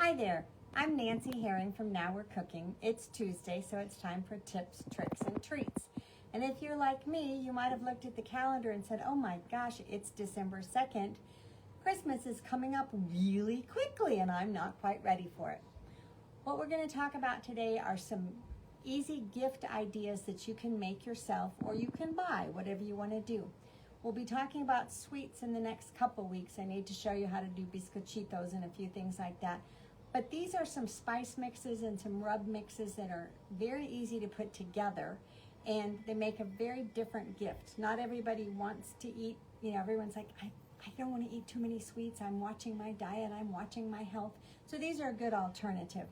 Hi there, I'm Nancy Herring from Now We're Cooking. It's Tuesday, so it's time for tips, tricks, and treats. And if you're like me, you might have looked at the calendar and said, oh my gosh, it's December 2nd. Christmas is coming up really quickly and I'm not quite ready for it. What we're going to talk about today are some easy gift ideas that you can make yourself or you can buy, whatever you want to do. We'll be talking about sweets in the next couple weeks. I need to show you how to do bizcochitos and a few things like that. But these are some spice mixes and some rub mixes that are very easy to put together, and they make a very different gift. Not everybody wants to eat, everyone's like, I don't want to eat too many sweets. I'm watching my diet. I'm watching my health. So these are a good alternative.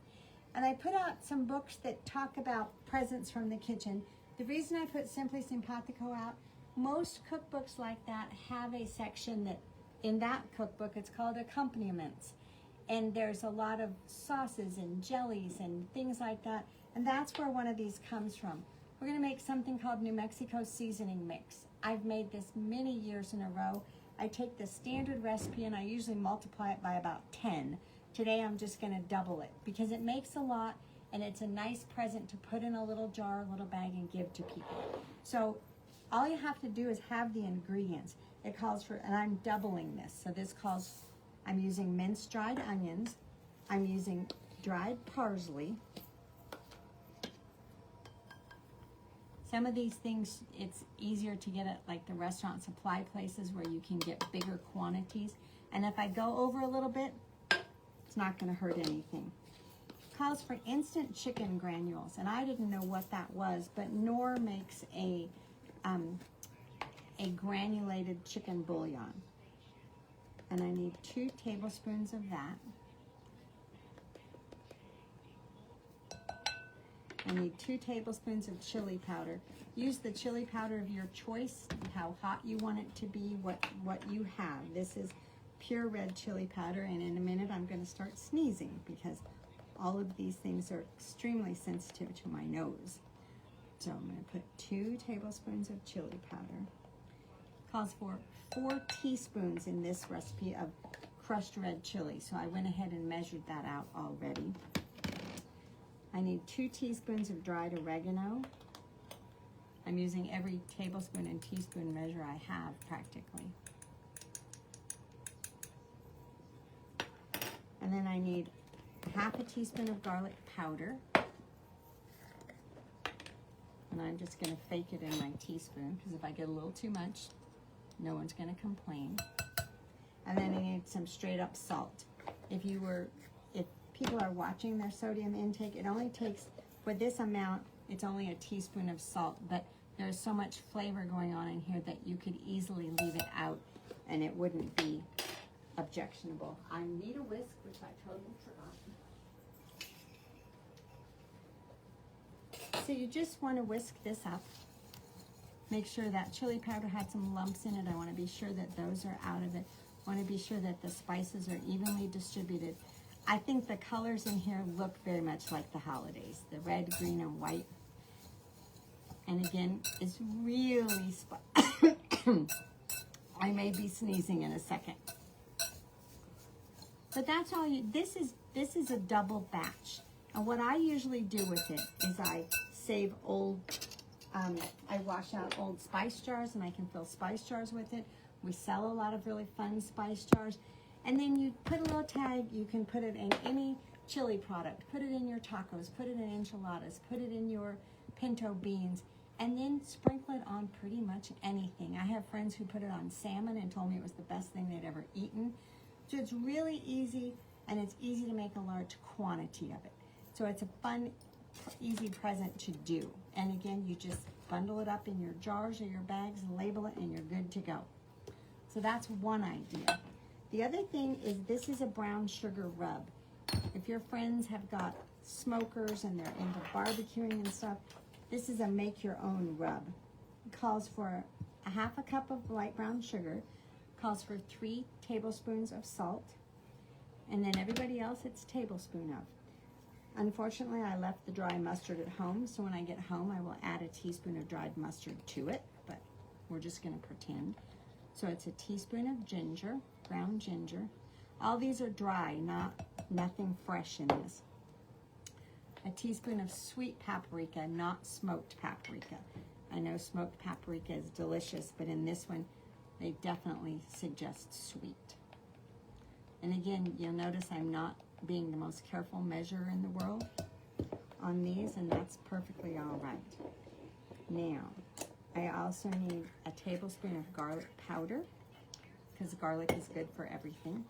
And I put out some books that talk about presents from the kitchen. The reason I put Simply Simpatico out, most cookbooks like that have a section that, in that cookbook, it's called accompaniments. And there's a lot of sauces and jellies and things like that. And that's where one of these comes from. We're gonna make something called New Mexico seasoning mix. I've made this many years in a row. I take the standard recipe and I usually multiply it by about 10. Today I'm just gonna double it because it makes a lot and it's a nice present to put in a little jar, a little bag, and give to people. So all you have to do is have the ingredients. It calls for, and I'm doubling this. So this calls, I'm using minced dried onions. I'm using dried parsley. Some of these things, it's easier to get at like the restaurant supply places where you can get bigger quantities. And if I go over a little bit, it's not gonna hurt anything. Calls for instant chicken granules. And I didn't know what that was, but Nor makes a granulated chicken bouillon. And I need 2 tablespoons of that. I need 2 tablespoons of chili powder. Use the chili powder of your choice, how hot you want it to be, what you have. This is pure red chili powder, and in a minute I'm going to start sneezing because all of these things are extremely sensitive to my nose. So I'm going to put 2 tablespoons of chili powder. Calls for 4 teaspoons in this recipe of crushed red chili. So I went ahead and measured that out already. I need 2 teaspoons of dried oregano. I'm using every tablespoon and teaspoon measure I have practically. And then I need half a teaspoon of garlic powder. And I'm just going to fake it in my teaspoon because if I get a little too much, no one's going to complain. And then I need some straight up salt. If people are watching their sodium intake, it only takes, for this amount, it's only a teaspoon of salt, but there's so much flavor going on in here that you could easily leave it out and it wouldn't be objectionable. I need a whisk, which I totally forgot. So you just want to whisk this up. Make sure that chili powder had some lumps in it. I want to be sure that those are out of it. I want to be sure that the spices are evenly distributed. I think the colors in here look very much like the holidays, the red, green, and white. And again, it's really spicy. I may be sneezing in a second. But that's all this is a double batch. And what I usually do with it is I save I wash out old spice jars and I can fill spice jars with it. We sell a lot of really fun spice jars. And then you put a little tag, you can put it in any chili product, put it in your tacos, put it in enchiladas, put it in your pinto beans, and then sprinkle it on pretty much anything. I have friends who put it on salmon and told me it was the best thing they'd ever eaten. So it's really easy, and it's easy to make a large quantity of it. So it's a fun, easy present to do. And again, you just bundle it up in your jars or your bags and label it, and you're good to go. So that's one idea. The other thing is this is a brown sugar rub. If your friends have got smokers and they're into barbecuing and stuff, this is a make your own rub. It calls for a half a cup of light brown sugar, calls for 3 tablespoons of salt, and then everybody else it's a tablespoon of. Unfortunately, I left the dry mustard at home, so when I get home, I will add a teaspoon of dried mustard to it, but we're just gonna pretend. So it's a teaspoon of ginger, ground ginger. All these are dry, not Nothing fresh in this. A teaspoon of sweet paprika, not smoked paprika. I know smoked paprika is delicious, but in this one, they definitely suggest sweet. And again, you'll notice I'm not being the most careful measurer in the world on these, and that's perfectly all right. Now, I also need a tablespoon of garlic powder, because garlic is good for everything.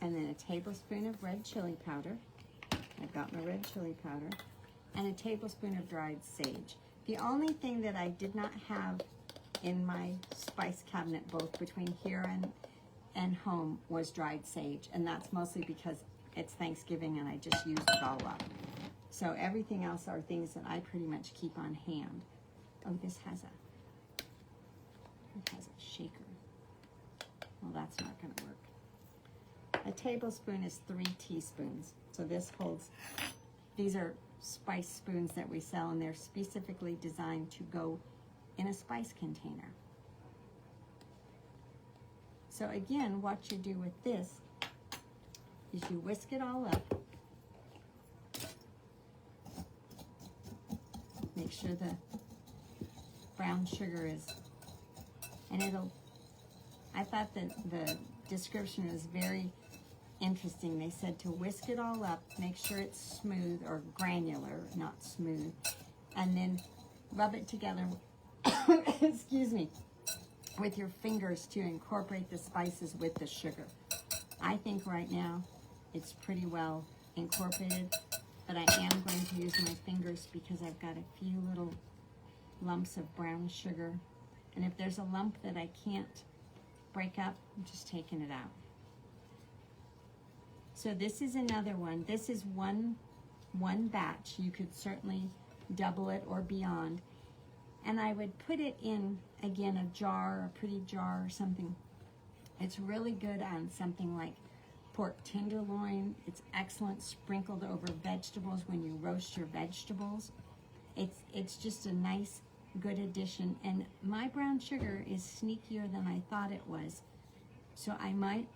And then a tablespoon of red chili powder. I've got my red chili powder. And a tablespoon of dried sage. The only thing that I did not have in my spice cabinet, both between here and home, was dried sage. And that's mostly because it's Thanksgiving and I just used it all up. So everything else are things that I pretty much keep on hand. Oh, this has a shaker. Well, that's not going to work. A tablespoon is 3 teaspoons. So this holds, these are spice spoons that we sell, and they're specifically designed to go in a spice container. So again, what you do with this is you whisk it all up. Make sure the brown sugar is, and I thought that the description was very interesting. They said to whisk it all up, make sure it's smooth or granular, not smooth, and then rub it together, excuse me, with your fingers to incorporate the spices with the sugar. I think right now it's pretty well incorporated, but I am going to use my fingers because I've got a few little lumps of brown sugar, and if there's a lump that I can't break up, I'm just taking it out. So this is another one. This is one batch. You could certainly double it or beyond. And I would put it in, again, a jar, a pretty jar or something. It's really good on something like pork tenderloin. It's excellent sprinkled over vegetables when you roast your vegetables. It's just a nice, good addition. And my brown sugar is sneakier than I thought it was. So I might,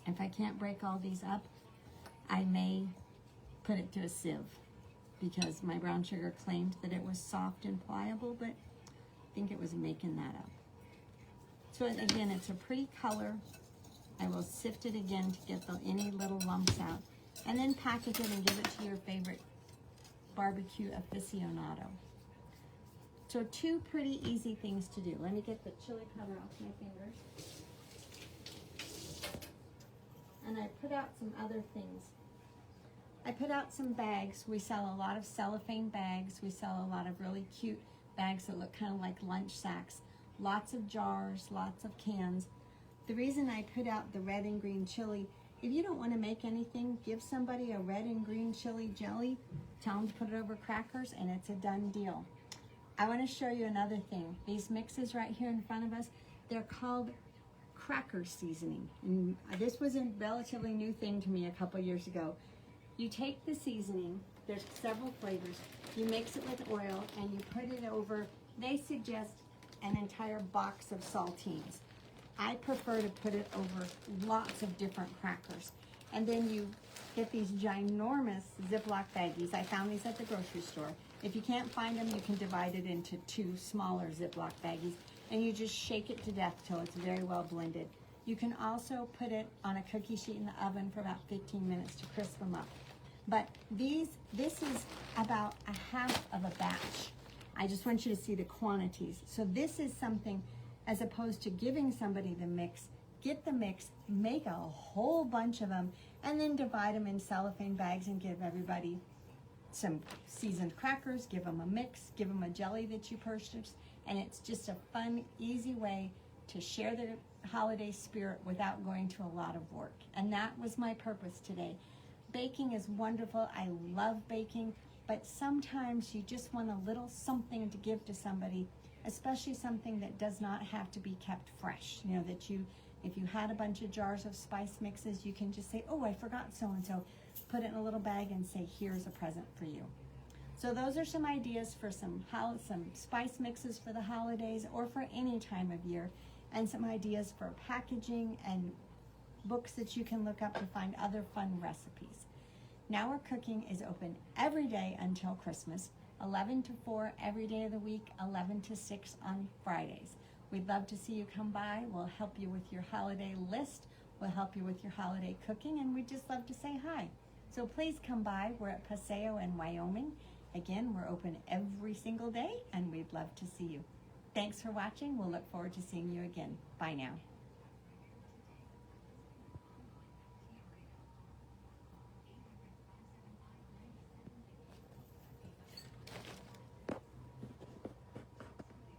if I can't break all these up, I may put it to a sieve, because my brown sugar claimed that it was soft and pliable, but I think it was making that up. So again, it's a pretty color. I will sift it again to get any little lumps out, and then package it and give it to your favorite barbecue aficionado. So 2 pretty easy things to do. Let me get the chili powder off my fingers. And I put out some other things. I put out some bags. We sell a lot of cellophane bags. We sell a lot of really cute bags that look kind of like lunch sacks. Lots of jars, lots of cans. The reason I put out the red and green chili, if you don't want to make anything, give somebody a red and green chili jelly, tell them to put it over crackers, and it's a done deal. I want to show you another thing. These mixes right here in front of us, they're called cracker seasoning. And this was a relatively new thing to me a couple years ago. You take the seasoning, there's several flavors, you mix it with oil and you put it over, they suggest an entire box of saltines. I prefer to put it over lots of different crackers. And then you get these ginormous Ziploc baggies. I found these at the grocery store. If you can't find them, you can divide it into 2 smaller Ziploc baggies, and you just shake it to death till it's very well blended. You can also put it on a cookie sheet in the oven for about 15 minutes to crisp them up. But this is about a half of a batch. I just want you to see the quantities. So this is something, as opposed to giving somebody the mix, get the mix, make a whole bunch of them, and then divide them in cellophane bags and give everybody some seasoned crackers, give them a mix, give them a jelly that you purchased, and it's just a fun, easy way to share the holiday spirit without going to a lot of work. And that was my purpose today. Baking is wonderful. I love baking, but sometimes you just want a little something to give to somebody, especially something that does not have to be kept fresh. You know, that if you had a bunch of jars of spice mixes, you can just say, oh, I forgot so-and-so. Put it in a little bag and say, here's a present for you. So those are some ideas for some spice mixes for the holidays or for any time of year, and some ideas for packaging and books that you can look up to find other fun recipes. Now We're Cooking is open every day until Christmas, 11 to 4 every day of the week, 11 to 6 on Fridays. We'd love to see you come by. We'll help you with your holiday list. We'll help you with your holiday cooking, and we'd just love to say hi. So please come by. We're at Paseo in Wyoming. Again, we're open every single day, and we'd love to see you. Thanks for watching. We'll look forward to seeing you again. Bye now.